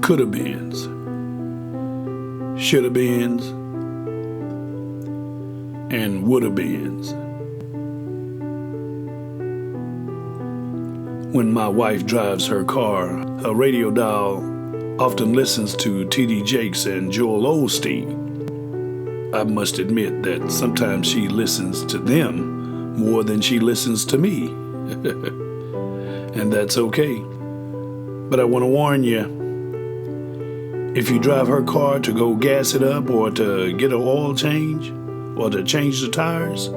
Coulda-beens, Shoulda-beens, and Woulda-beens. When my wife drives her car, her radio dial often listens to T.D. Jakes and Joel Osteen. I must admit that sometimes she listens to them more than she listens to me. And that's okay. But I want to warn you, if you drive her car to go gas it up or to get an oil change or to change the tires,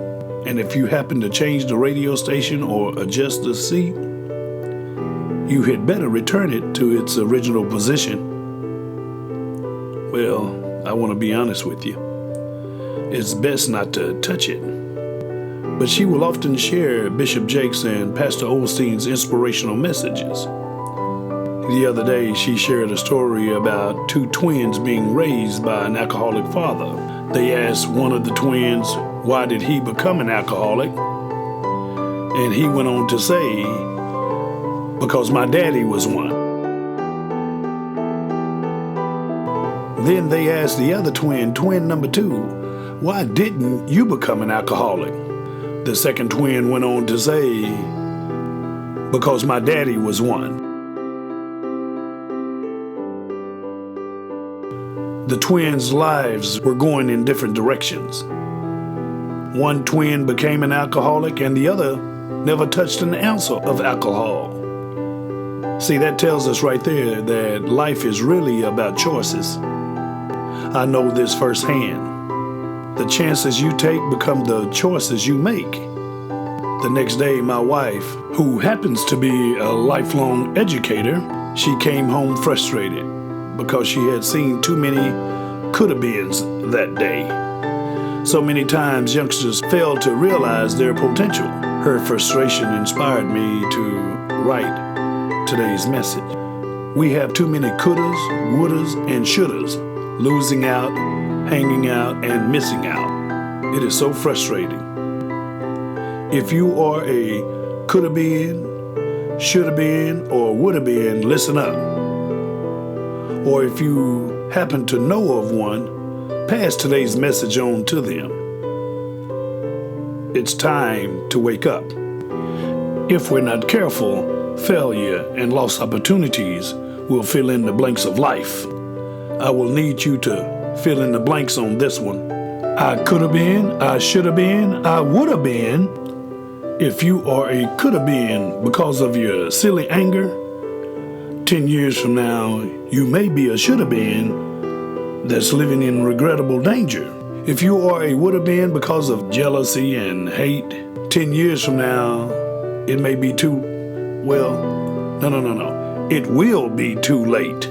and if you happen to change the radio station or adjust the seat, you had better return it to its original position. Well, I want to be honest with you. It's best not to touch it. But she will often share Bishop Jakes and Pastor Osteen's inspirational messages. The other day, she shared a story about two twins being raised by an alcoholic father. They asked one of the twins, why did he become an alcoholic? And he went on to say, because my daddy was one. Then they asked the other twin number two, why didn't you become an alcoholic? The second twin went on to say, because my daddy was one. The twins' lives were going in different directions. One twin became an alcoholic and the other never touched an ounce of alcohol. See, that tells us right there that life is really about choices. I know this firsthand. The chances you take become the choices you make. The next day, my wife, who happens to be a lifelong educator, she came home frustrated because she had seen too many coulda-beens that day. So many times youngsters fail to realize their potential. Her frustration inspired me to write today's message. We have too many couldas, wouldas, and shouldas, losing out, hanging out, and missing out. It is so frustrating. If you are a coulda-been, shoulda-been, or woulda-been, listen up. Or if you happen to know of one, pass today's message on to them. It's time to wake up. If we're not careful, failure and lost opportunities will fill in the blanks of life. I will need you to fill in the blanks on this one. I could have been, I should have been, I would have been. If you are a could have been because of your silly anger, 10 years from now, you may be a should have been that's living in regrettable danger. If you are a would have been because of jealousy and hate, 10 years from now, it may be no. It will be too late.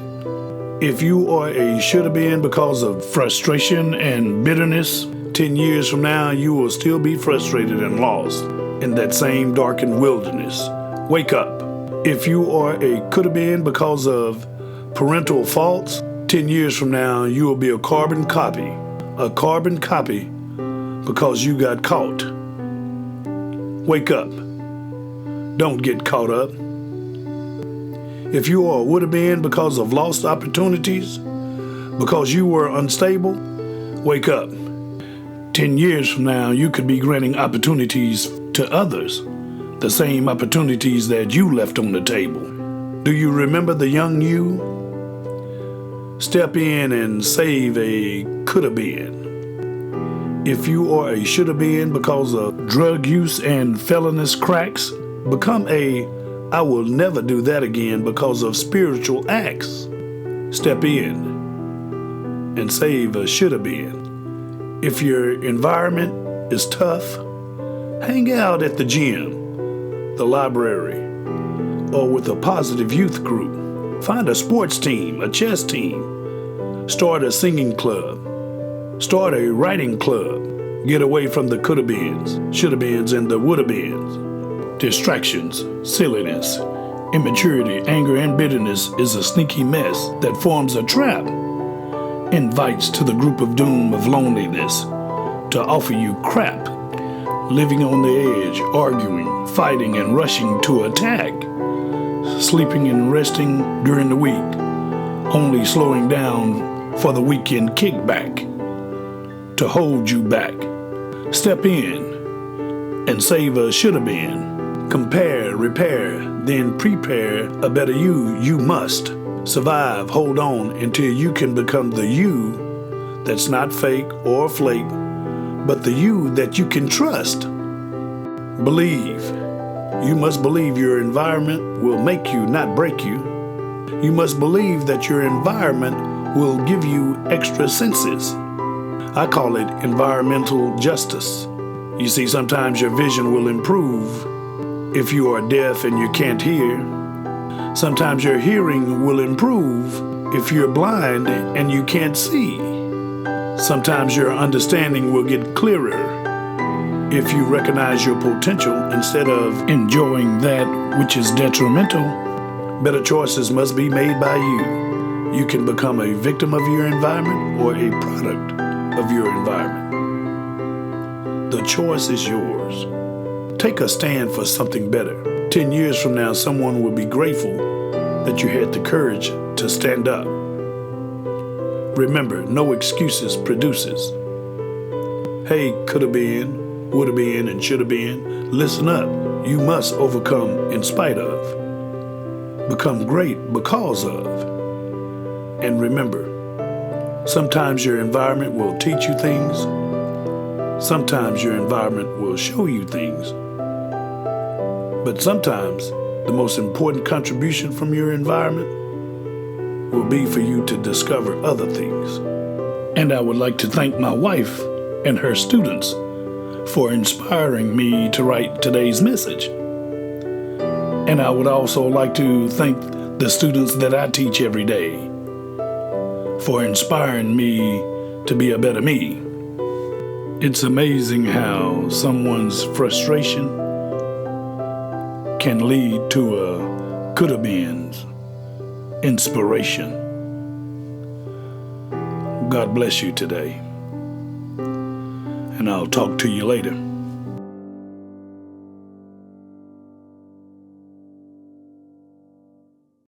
If you are a should have been because of frustration and bitterness, 10 years from now, you will still be frustrated and lost in that same darkened wilderness. Wake up. If you are a could have been because of parental faults, 10 years from now, you will be a carbon copy because you got caught. Wake up. Don't get caught up. If you are would have been because of lost opportunities, because you were unstable, wake up. 10 years from now, you could be granting opportunities to others, the same opportunities that you left on the table. Do you remember the young you? Step in and save a could have been. If you are a should have been because of drug use and felonious cracks, become a I will never do that again because of spiritual acts. Step in and save a should have been. If your environment is tough, hang out at the gym, the library, or with a positive youth group. Find a sports team, a chess team. Start a singing club. Start a writing club. Get away from the coulda-beens, shoulda-beens, and the woulda-beens. Distractions, silliness, immaturity, anger, and bitterness is a sneaky mess that forms a trap. Invites to the group of doom of loneliness to offer you crap. Living on the edge, arguing, fighting, and rushing to attack. Sleeping and resting during the week. only slowing down for the weekend kickback to hold you back. Step in and save a shoulda been. Compare, repair, then prepare a better you. You must survive, hold on until you can become the you that's not fake or flake, but the you that you can trust. Believe. You must believe your environment will make you, not break you. You must believe that your environment will give you extra senses. I call it environmental justice. You see, sometimes your vision will improve if you are deaf and you can't hear. Sometimes your hearing will improve if you're blind and you can't see. Sometimes your understanding will get clearer if you recognize your potential instead of enjoying that which is detrimental. Better choices must be made by you. You can become a victim of your environment or a product of your environment. The choice is yours. Take a stand for something better. 10 years from now, someone will be grateful that you had the courage to stand up. Remember, no excuses produces. Hey, coulda been, woulda been, and shoulda been, listen up. You must overcome in spite of. Become great because of. And remember, sometimes your environment will teach you things. Sometimes your environment will show you things. But sometimes the most important contribution from your environment will be for you to discover other things. And I would like to thank my wife and her students for inspiring me to write today's message. And I would also like to thank the students that I teach every day for inspiring me to be a better me. It's amazing how someone's frustration can lead to a coulda-beens inspiration. God bless you today, and I'll talk to you later.